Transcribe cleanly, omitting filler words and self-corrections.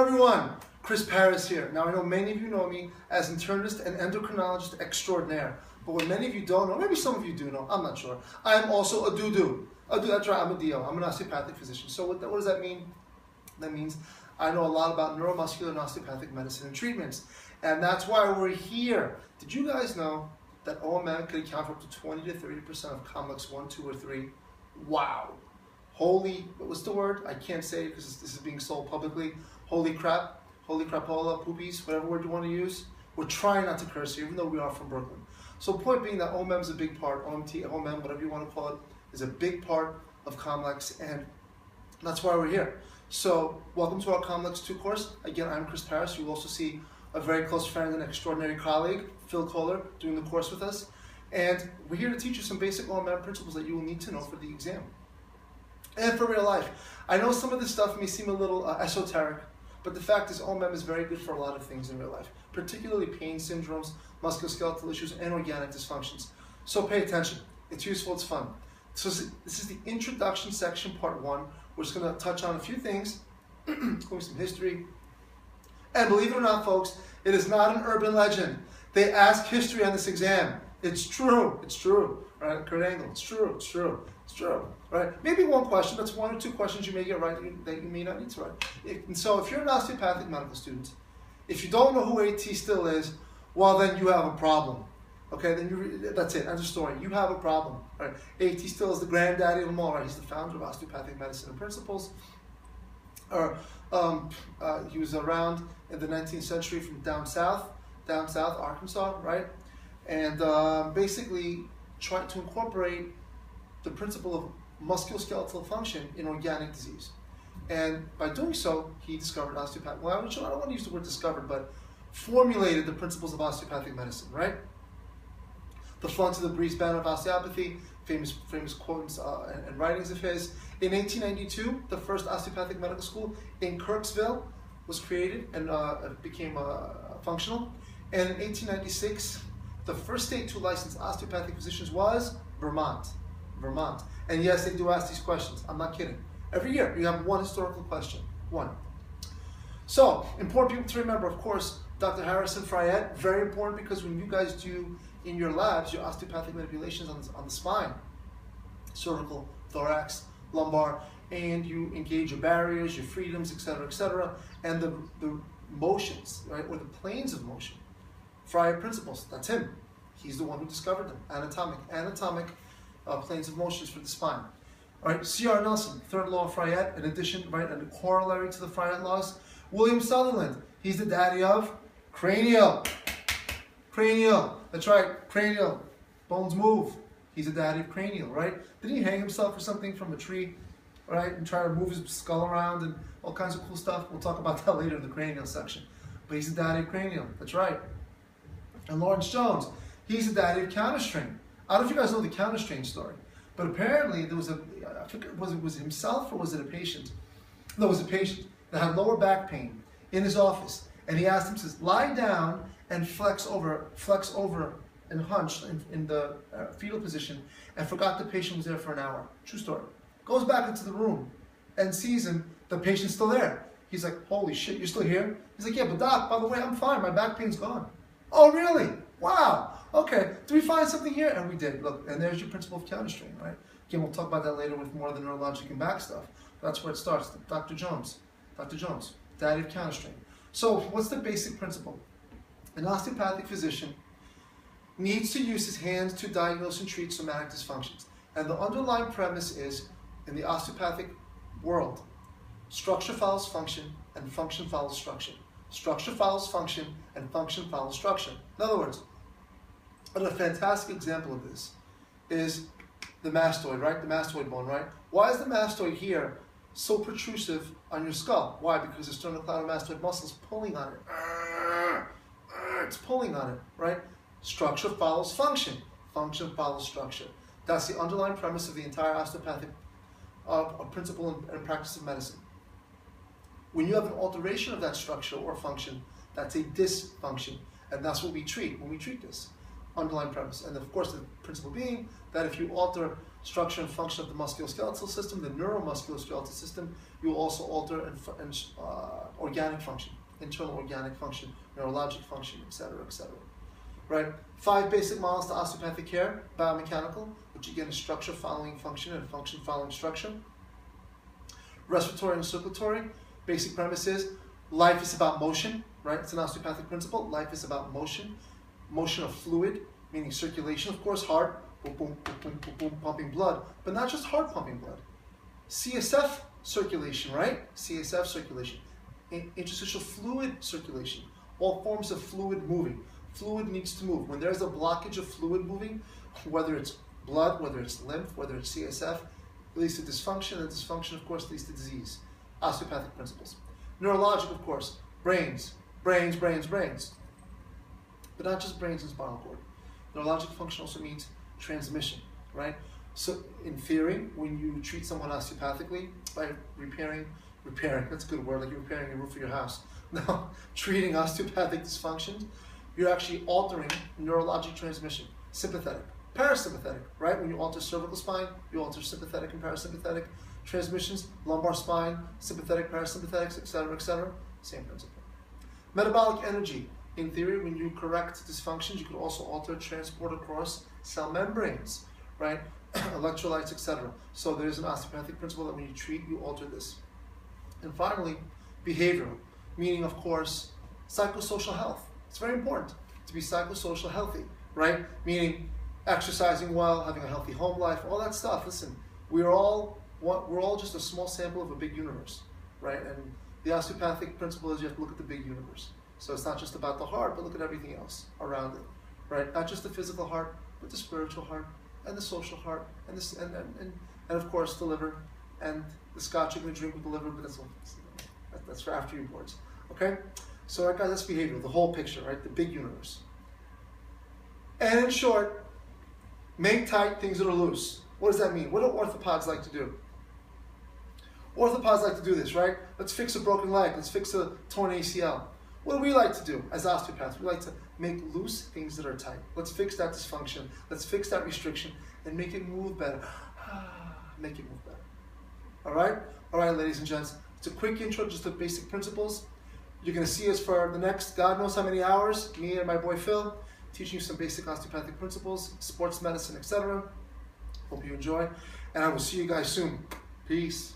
everyone, Chris Paris here. Now I know many of you know me as internist and endocrinologist extraordinaire, but what many of you don't know, maybe some of you do know, I'm not sure, I am also a do-do. That's right, I'm a DO, I'm an osteopathic physician. So what does that mean? That means I know a lot about neuromuscular and osteopathic medicine and treatments, and that's why we're here. Did you guys know that OMM could account for up to 20 to 30% of complex 1, 2, or 3? Wow. Holy, what's the word? I can't say it because this is being sold publicly. Holy crap, holy crapola, poopies, whatever word you want to use. We're trying not to curse here, even though we are from Brooklyn. So point being that OMM is a big part, OMT, OMM, whatever you want to call it, is a big part of complex, and that's why we're here. So welcome to our Complex 2 course. Again, I'm Chris Paris. You will also see a very close friend and extraordinary colleague, Phil Kohler, doing the course with us. And we're here to teach you some basic OMM principles that you will need to know for the exam. And for real life. I know some of this stuff may seem a little esoteric, but the fact is OMM is very good for a lot of things in real life, particularly pain syndromes, musculoskeletal issues, and organic dysfunctions. So pay attention. It's useful, it's fun. So this is the introduction section, part 1. We're just going to touch on a few things, including some history. And believe it or not, folks, it is not an urban legend. They ask history on this exam. It's true. It's true. Right? Kurt Angle. It's true. It's true. It's true. Right? Maybe one question. That's 1 or 2 questions you may get right that you may not need to write. And so if you're an osteopathic medical student, if you don't know who AT still is, well, then you have a problem. Okay, then that's it. End of story. You have a problem. Right? AT still is the granddaddy of them all. Right? He's the founder of osteopathic medicine and principles. He was around in the 19th century from down south, Arkansas, right? And basically trying to incorporate the principle of musculoskeletal function in organic disease. And by doing so, he discovered osteopathic. Well, I don't want to use the word discovered, but formulated the principles of osteopathic medicine, right? The front of the Breeze Banner of Osteopathy, famous quotes and writings of his. In 1892, the first osteopathic medical school in Kirksville was created and became functional. And in 1896, the first state to license osteopathic physicians was Vermont. And yes, they do ask these questions. I'm not kidding. Every year, you have one historical question. One. So, important people to remember, of course, Dr. Harrison Fryette, very important because when you guys do in your labs, your osteopathic manipulations on the spine, cervical, thorax, lumbar, and you engage your barriers, your freedoms, etc., and the motions, right, or the planes of motion. Fryette principles, that's him. He's the one who discovered them. Anatomic planes of motions for the spine. All right, C.R. Nelson, third law of Fryette, in addition, right, and a corollary to the Fryette laws. William Sutherland, he's the daddy of cranial. That's right, cranial. Bones move. He's a daddy of cranial, right? Didn't he hang himself or something from a tree, right? And try to move his skull around and all kinds of cool stuff. We'll talk about that later in the cranial section. But he's the daddy of cranial. That's right. And Lawrence Jones, he's the daddy of counterstrain. I don't know if you guys know the counterstrain story, but apparently there was I forget, was it himself or was it a patient? No, it was a patient that had lower back pain in his office. And he asked him, says, lie down and flex over and hunch in the fetal position, and forgot the patient was there for an hour. True story. Goes back into the room and sees him, the patient's still there. He's like, holy shit, you're still here? He's like, yeah, but doc, by the way, I'm fine. My back pain's gone. Oh, really? Wow. Okay, did we find something here? And we did. Look, and there's your principle of counterstrain, right? Again, we'll talk about that later with more of the neurologic and back stuff. That's where it starts. Dr. Jones, daddy of counterstrain. So what's the basic principle? An osteopathic physician needs to use his hands to diagnose and treat somatic dysfunctions. And the underlying premise is, in the osteopathic world, structure follows function and function follows structure. Structure follows function and function follows structure. In other words, a fantastic example of this is the mastoid, right? The mastoid bone, right? Why is the mastoid here so protrusive on your skull? Why? Because the sternocleidomastoid muscle is pulling on it. It's pulling on it, right? Structure follows function. Function follows structure. That's the underlying premise of the entire osteopathic principle and practice of medicine. When you have an alteration of that structure or function, that's a dysfunction. And that's what we treat when we treat this. underlying premise. And of course, the principle being that if you alter structure and function of the musculoskeletal system, the neuromusculoskeletal system, you will also alter organic function, internal organic function, neurologic function, etc., etc. Right? 5 basic models to osteopathic care: biomechanical, which again is structure following function and function following structure. Respiratory and circulatory. Basic premise is life is about motion, right? It's an osteopathic principle. Life is about motion. Motion of fluid, meaning circulation, of course, heart, boom, boom, boom, boom, boom, boom, pumping blood, but not just heart pumping blood. CSF circulation, right? CSF circulation. Interstitial fluid circulation. All forms of fluid moving. Fluid needs to move. When there's a blockage of fluid moving, whether it's blood, whether it's lymph, whether it's CSF, it leads to dysfunction, and dysfunction, of course, leads to disease. Osteopathic principles. Neurologic, of course, brains, brains, brains, brains. But not just brains and spinal cord. Neurologic function also means transmission, right? So in theory, when you treat someone osteopathically by repairing, that's a good word, like you're repairing the roof of your house. Now, treating osteopathic dysfunctions, you're actually altering neurologic transmission, sympathetic, parasympathetic, right? When you alter cervical spine, you alter sympathetic and parasympathetic transmissions, lumbar spine, sympathetic, parasympathetics, etc., same principle. Metabolic energy. In theory, when you correct dysfunctions, you could also alter transport across cell membranes, right? Electrolytes, etc. So there's an osteopathic principle that when you treat, you alter this. And finally, behavioral, meaning, of course, psychosocial health. It's very important to be psychosocial healthy, right? Meaning exercising well, having a healthy home life, all that stuff. Listen, we're all just a small sample of a big universe, right? And the osteopathic principle is you have to look at the big universe. So it's not just about the heart, but look at everything else around it, right? Not just the physical heart, but the spiritual heart, and the social heart, and of course the liver, and the scotch you're going to drink with the liver, but that's for after your boards, okay? So, right, guys, that's behavioral, the whole picture, right? The big universe. And in short, make tight things that are loose. What does that mean? What do orthopods like to do? Orthopods like to do this, right? Let's fix a broken leg. Let's fix a torn ACL. What do we like to do as osteopaths? We like to make loose things that are tight. Let's fix that dysfunction. Let's fix that restriction and make it move better. Make it move better. All right? All right, ladies and gents. It's a quick intro, just the basic principles. You're going to see us for the next God knows how many hours, me and my boy Phil, teaching you some basic osteopathic principles, sports medicine, etc. Hope you enjoy. And I will see you guys soon. Peace.